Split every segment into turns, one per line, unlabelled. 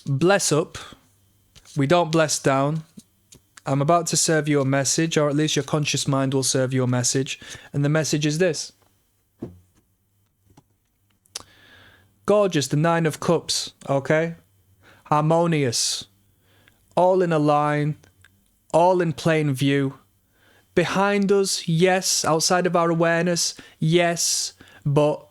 bless up. We don't bless down. I'm about to serve you a message, or at least your conscious mind will serve you a message. And the message is this. Gorgeous, the Nine of Cups, okay? Harmonious. All in a line, all in plain view. Behind us, yes. Outside of our awareness, yes. But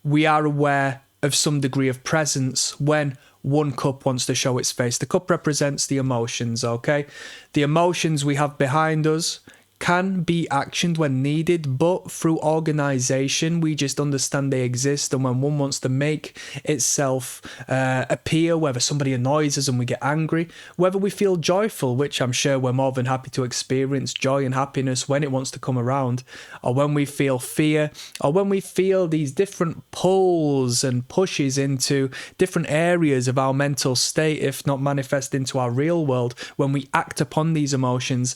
we are aware of some degree of presence when one cup wants to show its face. The cup represents the emotions, okay? The emotions we have behind us can be actioned when needed, but through organization, we just understand they exist. And when one wants to make itself appear, whether somebody annoys us and we get angry, whether we feel joyful, which I'm sure we're more than happy to experience joy and happiness when it wants to come around, or when we feel fear, or when we feel these different pulls and pushes into different areas of our mental state, if not manifest into our real world, when we act upon these emotions,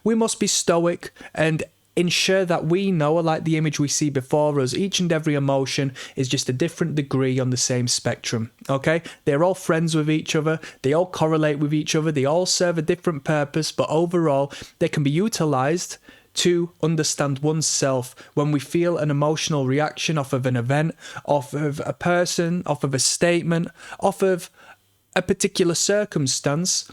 we must be stoic and ensure that we know, like the image we see before us, each and every emotion is just a different degree on the same spectrum, okay? They're all friends with each other, they all correlate with each other, they all serve a different purpose, but overall, they can be utilized to understand oneself when we feel an emotional reaction off of an event, off of a person, off of a statement, off of a particular circumstance.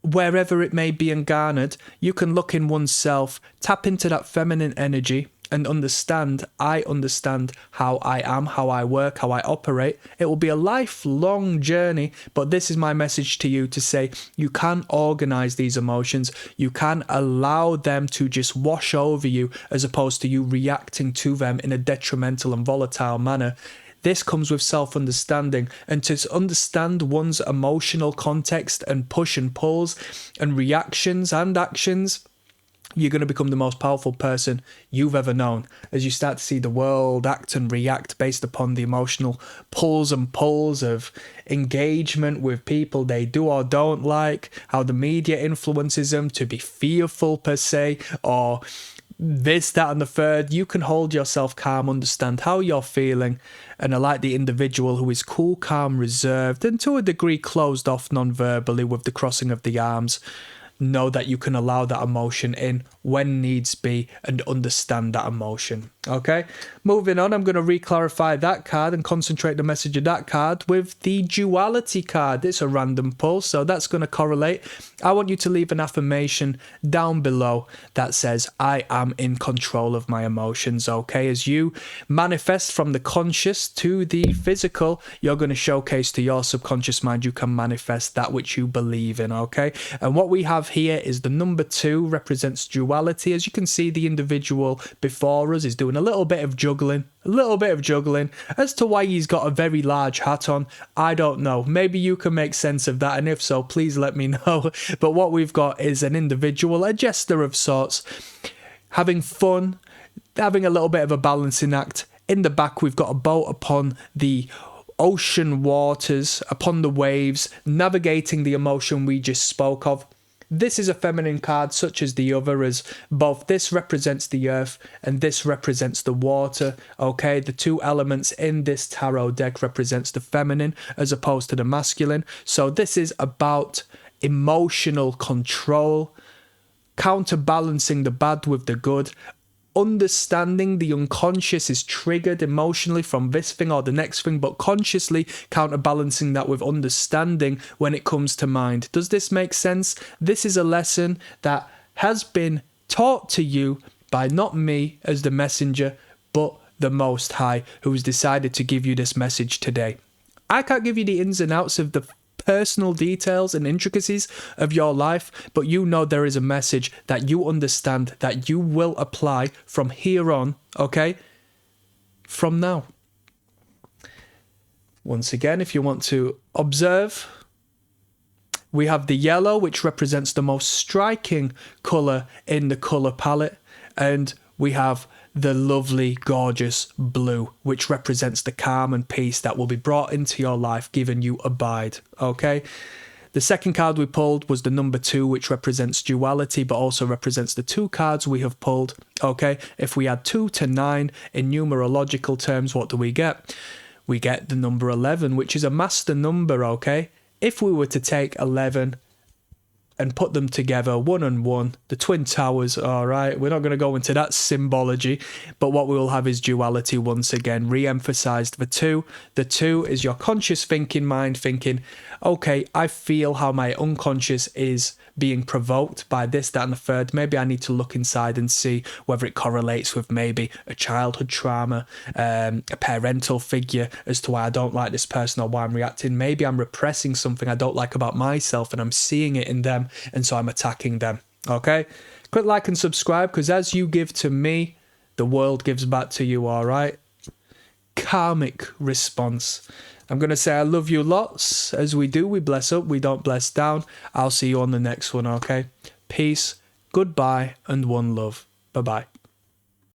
Wherever it may be garnered, you can look in oneself, tap into that feminine energy and understand, I understand how I am, how I work, how I operate. It will be a lifelong journey, but this is my message to you to say you can organize these emotions. You can allow them to just wash over you as opposed to you reacting to them in a detrimental and volatile manner. This comes with self-understanding, and to understand one's emotional context and push and pulls and reactions and actions, you're going to become the most powerful person you've ever known as you start to see the world act and react based upon the emotional pulls and pulls of engagement with people they do or don't like, how the media influences them to be fearful per se, or this, that, and the third. You can hold yourself calm, understand how you're feeling, and I like the individual who is cool, calm, reserved, and to a degree closed off non-verbally with the crossing of the arms. Know that you can allow that emotion in when needs be and understand that emotion. Okay, moving on, I'm going to re-clarify that card and concentrate the message of that card with the duality card. It's a random pull, so that's going to correlate. I want you to leave an affirmation down below that says, I am in control of my emotions. Okay, as you manifest from the conscious to the physical, you're going to showcase to your subconscious mind you can manifest that which you believe in. Okay, and what we have here is the number 2 represents duality. As you can see, the individual before us is doing a little bit of juggling as to why he's got a very large hat on. I don't know, maybe you can make sense of that, and if so, please let me know. But what we've got is an individual, a jester of sorts, having fun, having a little bit of a balancing act. In the back, we've got a boat upon the ocean waters, upon the waves, navigating the emotion we just spoke of. This is a feminine card such as the other, as both this represents the earth and this represents the water. Okay, the two elements in this tarot deck represents the feminine as opposed to the masculine. So this is about emotional control, counterbalancing the bad with the good, understanding the unconscious is triggered emotionally from this thing or the next thing, but consciously counterbalancing that with understanding when it comes to mind. Does this make sense? This is a lesson that has been taught to you by not me as the messenger, but the Most High, who has decided to give you this message today. I can't give you the ins and outs of the personal details and intricacies of your life, but you know there is a message that you understand that you will apply from here on, okay? From now. Once again, if you want to observe, we have the yellow, which represents the most striking colour in the colour palette, and we have the lovely, gorgeous blue, which represents the calm and peace that will be brought into your life, given you abide, okay? The second card we pulled was the number 2, which represents duality, but also represents the 2 cards we have pulled, okay? If we add 2 to 9 in numerological terms, what do we get? we get the number 11, which is a master number, okay? If we were to take 11 and put them together, 1 and 1, the twin towers, all right? We're not going to go into that symbology, but what we will have is duality once again, re-emphasized for 2. The 2 is your conscious thinking mind thinking, okay, I feel how my unconscious is being provoked by this, that, and the third. Maybe I need to look inside and see whether it correlates with maybe a childhood trauma, a parental figure as to why I don't like this person or why I'm reacting. Maybe I'm repressing something I don't like about myself and I'm seeing it in them, and so I'm attacking them. Okay? Click like and subscribe, because as you give to me, the world gives back to you, all right? Karmic response. I'm going to say I love you lots. As we do, we bless up, we don't bless down. I'll see you on the next one, okay? Peace, goodbye, and one love. Bye-bye.